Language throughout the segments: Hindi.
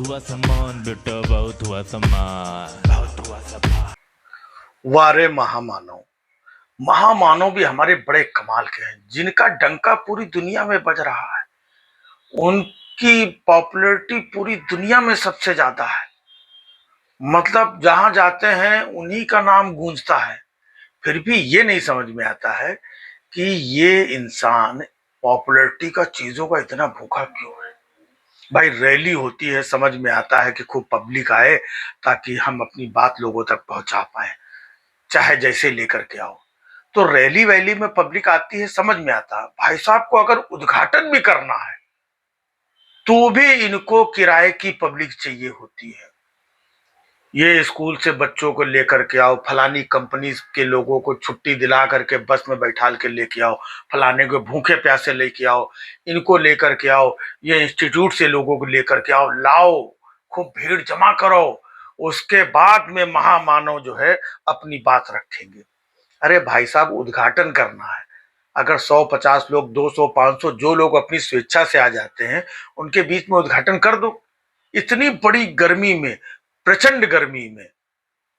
हुआ सामान बेटा, बहुत हुआ सामान, बहुत हुआ सामान। वारे महामानव, महामानव भी हमारे बड़े कमाल के हैं, जिनका डंका पूरी दुनिया में बज रहा है। उनकी पॉपुलैरिटी पूरी दुनिया में सबसे ज्यादा है। मतलब जहां जाते हैं उन्हीं का नाम गूंजता है। फिर भी ये नहीं समझ में आता है कि ये इंसान पॉपुलैरिटी का, चीजों का इतना भूखा क्यों है। भाई रैली होती है, समझ में आता है कि खूब पब्लिक आए ताकि हम अपनी बात लोगों तक पहुंचा पाए, चाहे जैसे लेकर के आओ। तो रैली वैली में पब्लिक आती है, समझ में आता है। भाई साहब को अगर उद्घाटन भी करना है तो भी इनको किराए की पब्लिक चाहिए होती है। ये स्कूल से बच्चों को लेकर के आओ, फलानी कंपनी के लोगों को छुट्टी दिला करके बस में बैठाल के लेके आओ, फलाने को भूखे प्यासे लेके आओ, इनको लेकर के आओ, ये इंस्टीट्यूट से लोगों को लेकर के आओ, लाओ, खूब भीड़ जमा करो, उसके बाद में महामानव जो है अपनी बात रखेंगे। अरे भाई साहब, उद्घाटन करना है, अगर 100-50 लोग, 200, 500 जो लोग अपनी स्वेच्छा से आ जाते हैं, उनके बीच में उद्घाटन कर दो। इतनी बड़ी गर्मी में, प्रचंड गर्मी में,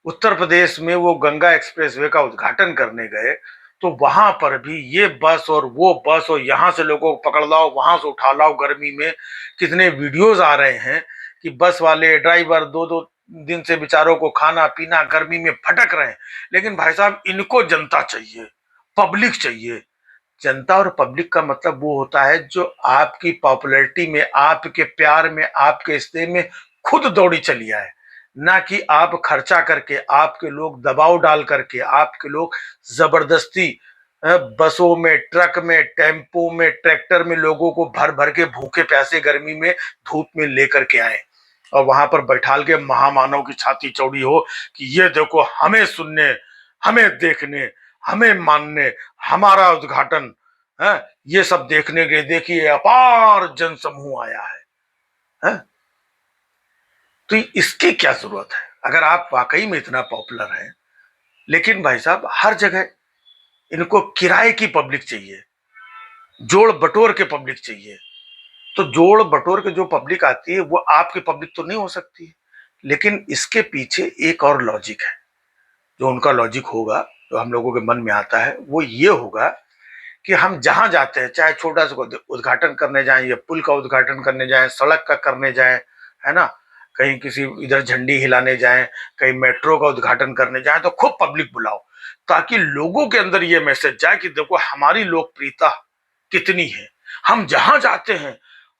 उत्तर प्रदेश में वो गंगा एक्सप्रेसवे का उद्घाटन करने गए तो वहां पर भी ये बस और वो बस, और यहां से लोगों को पकड़ लाओ, वहां से उठा लाओ। गर्मी में कितने वीडियोज आ रहे हैं कि बस वाले ड्राइवर 2-2 दिन से बेचारों को खाना पीना गर्मी में भटक रहे हैं। लेकिन भाई साहब, इनको जनता चाहिए, पब्लिक चाहिए। जनता और पब्लिक का मतलब वो होता है जो आपकी पॉपुलैरिटी में, आपके प्यार में, आपके स्नेह में खुद दौड़ी चली आए, ना कि आप खर्चा करके, आपके लोग दबाव डाल करके, आपके लोग जबरदस्ती बसों में, ट्रक में, टेम्पो में, ट्रैक्टर में लोगों को भर भर के भूखे प्यासे गर्मी में धूप में लेकर के आए और वहां पर बैठाल के महामानव की छाती चौड़ी हो कि ये देखो, हमें सुनने, हमें देखने, हमें मानने, हमारा उद्घाटन है, ये सब देखने के, देखिए अपार जनसमूह आया है। तो इसकी क्या जरूरत है अगर आप वाकई में इतना पॉपुलर हैं। लेकिन भाई साहब, हर जगह इनको किराए की पब्लिक चाहिए, जोड़ बटोर के पब्लिक चाहिए। तो जोड़ बटोर के जो पब्लिक आती है वो आपकी पब्लिक तो नहीं हो सकती। लेकिन इसके पीछे एक और लॉजिक है। जो उनका लॉजिक होगा, जो हम लोगों के मन में आता है, वो ये होगा कि हम जहां जाते हैं, चाहे छोटा सा उद्घाटन करने जाएं या पुल का उद्घाटन करने जाएं, सड़क का करने जाएं, है ना, कहीं किसी इधर झंडी हिलाने जाएं, कहीं मेट्रो का उद्घाटन करने जाएं, तो खूब पब्लिक बुलाओ ताकि लोगों के अंदर ये मैसेज जाए कि देखो हमारी लोकप्रियता कितनी है। हम जहां जाते हैं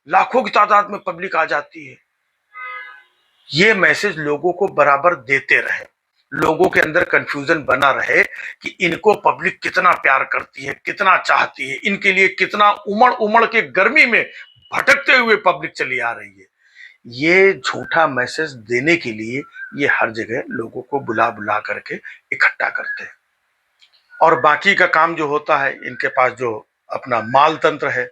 लाखों की तादाद में पब्लिक आ जाती है। ये मैसेज लोगों को बराबर देते रहे, लोगों के अंदर कंफ्यूजन बना रहे कि इनको पब्लिक कितना प्यार करती है, कितना चाहती है, इनके लिए कितना उमड़ उमड़ के गर्मी में भटकते हुए पब्लिक चली आ रही है। ये झूठा मैसेज देने के लिए ये हर जगह लोगों को बुला बुला करके इकट्ठा करते हैं। और बाकी का काम जो होता है, इनके पास जो अपना माल तंत्र है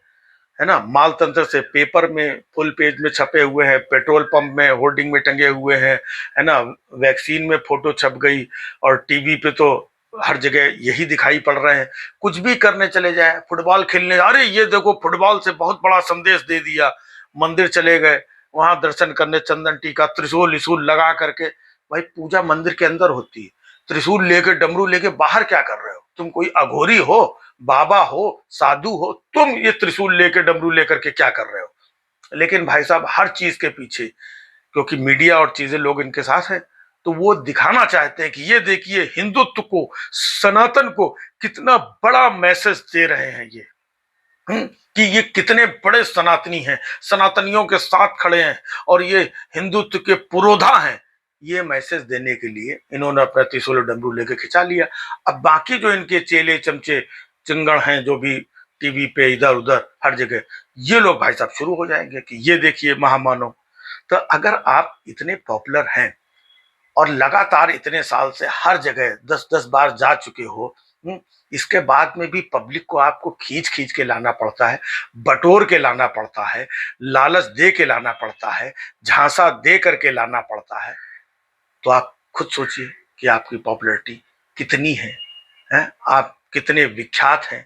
ना, माल तंत्र से पेपर में फुल पेज में छपे हुए हैं, पेट्रोल पंप में होर्डिंग में टंगे हुए हैं, है ना, वैक्सीन में फोटो छप गई, और टीवी पे तो हर जगह यही दिखाई पड़ रहे हैं। कुछ भी करने चले जाए, फुटबॉल खेलने, अरे ये देखो फुटबॉल से बहुत बड़ा संदेश दे दिया, मंदिर चले गए, वहां दर्शन करने, चंदन टीका त्रिशूल विशूल लगा करके। भाई पूजा मंदिर के अंदर होती है, त्रिशूल लेके डमरू लेके बाहर क्या कर रहे हो? तुम कोई अघोरी हो, बाबा हो, साधु हो, तुम ये त्रिशूल लेकर डमरू लेकर के क्या कर रहे हो? लेकिन भाई साहब, हर चीज के पीछे, क्योंकि मीडिया और चीजें लोग इनके साथ हैं, तो वो दिखाना चाहते हैं कि ये देखिए हिंदुत्व को, सनातन को कितना बड़ा मैसेज दे रहे हैं ये, कि ये कितने बड़े सनातनी हैं, सनातनियों के साथ खड़े हैं और ये हिंदुत्व के पुरोधा हैं। ये मैसेज देने के लिए इन्होंने अपना त्रिशूल डमरू लेके खिंचा लिया। अब बाकी जो इनके चेले चमचे चिंगड़ हैं, जो भी टीवी पे इधर उधर हर जगह, ये लोग भाई साहब शुरू हो जाएंगे कि ये देखिए महामानव। तो अगर आप इतने पॉपुलर हैं और लगातार इतने साल से हर जगह 10-10 बार जा चुके हो, इसके बाद में भी पब्लिक को आपको खींच खींच के लाना पड़ता है, बटोर के लाना पड़ता है, लालच दे के लाना पड़ता है, झांसा दे करके लाना पड़ता है, तो आप खुद सोचिए कि आपकी पॉपुलैरिटी कितनी है, आप कितने विख्यात हैं।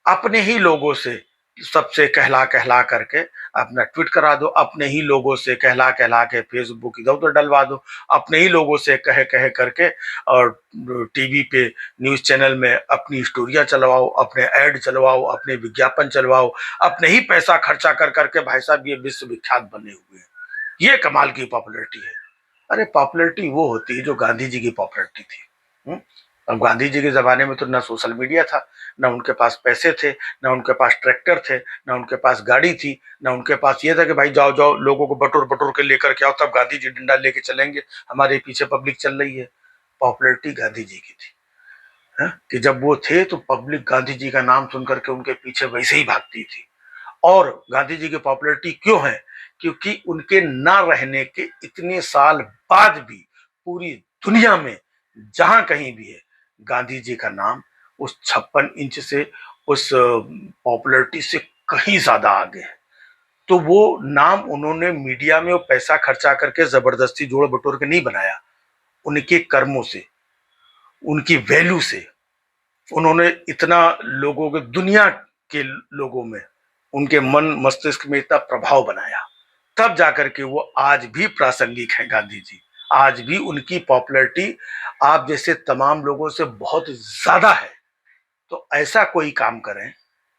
अपने ही लोगों से सबसे कहला कहला करके अपना ट्वीट करा दो, अपने ही लोगों से कहला कहला के फेसबुक इधर उधर डलवा दो, अपने ही लोगों से कहे कहे करके, और टीवी पे न्यूज चैनल में अपनी स्टोरियां चलवाओ, अपने ऐड चलवाओ, अपने विज्ञापन चलवाओ, अपने ही पैसा खर्चा कर करके भाई साहब ये विश्व विख्यात बने हुए हैं। ये कमाल की पॉपुलैरिटी है। अरे पॉपुलैरिटी वो होती है जो गांधी जी की पॉपुलैरिटी थी। अब गांधी जी के जमाने में तो ना सोशल मीडिया था, ना उनके पास पैसे थे, ना उनके पास ट्रैक्टर थे, ना उनके पास गाड़ी थी, ना उनके पास ये था कि भाई जाओ जाओ लोगों को बटोर बटोर के लेकर के आओ, तब गांधी जी डंडा लेके चलेंगे, हमारे पीछे पब्लिक चल रही है। पॉपुलैरिटी गांधी जी की थी, है कि जब वो थे तो पब्लिक गांधी जी का नाम सुनकर के उनके पीछे वैसे ही भागती थी। और गांधी जी की पॉपुलैरिटी क्यों है? क्योंकि उनके ना रहने के इतने साल बाद भी पूरी दुनिया में जहां कहीं भी है, गांधी जी का नाम उस 56 इंच से, उस पॉपुलैरिटी से कहीं ज्यादा आगे है। तो वो नाम उन्होंने मीडिया में वो पैसा खर्चा करके जबरदस्ती जोड़ बटोर के नहीं बनाया, उनके कर्मों से, उनकी वैल्यू से उन्होंने इतना लोगों के, दुनिया के लोगों में, उनके मन मस्तिष्क में इतना प्रभाव बनाया, तब जाकर के वो आज भी प्रासंगिक हैं गांधी जी। आज भी उनकी पॉपुलैरिटी आप जैसे तमाम लोगों से बहुत ज्यादा है। तो ऐसा कोई काम करें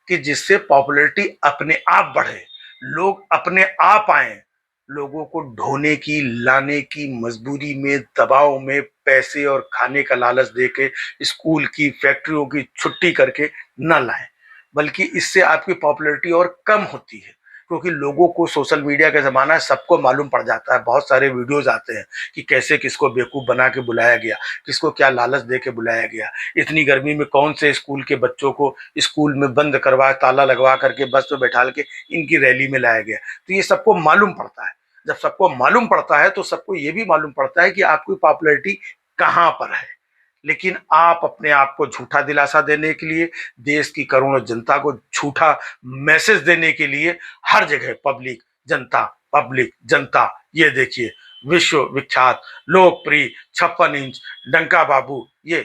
कि जिससे पॉपुलैरिटी अपने आप बढ़े, लोग अपने आप आए, लोगों को ढोने की, लाने की मजबूरी में, दबाव में, पैसे और खाने का लालच देके, स्कूल की, फैक्ट्रियों की छुट्टी करके न लाएं, बल्कि इससे आपकी पॉपुलैरिटी और कम होती है। क्योंकि लोगों को सोशल मीडिया का जमाना है, सबको मालूम पड़ जाता है, बहुत सारे वीडियोज आते हैं कि कैसे किसको बेवकूफ बना के बुलाया गया, किसको क्या लालच दे के बुलाया गया, इतनी गर्मी में कौन से स्कूल के बच्चों को स्कूल में बंद करवा, ताला लगवा करके बस में बैठा के इनकी रैली में लाया गया। तो ये सबको मालूम पड़ता है। जब सबको मालूम पड़ता है तो सबको ये भी मालूम पड़ता है कि आपकी पॉपुलैरिटी कहां पर है। लेकिन आप अपने आप को झूठा दिलासा देने के लिए, देश की करोड़ों जनता को झूठा मैसेज देने के लिए हर जगह पब्लिक जनता, पब्लिक जनता, ये देखिए विश्व विख्यात, लोकप्रिय, 56 इंच, डंका बाबू, ये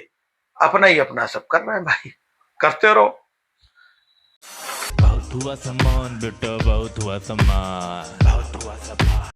अपना ही अपना सब कर रहे हैं भाई, करते रहो। बहुत हुआ सम्मान बेटा, बहुत हुआ सम्मान, बहुत हुआ सम्मान।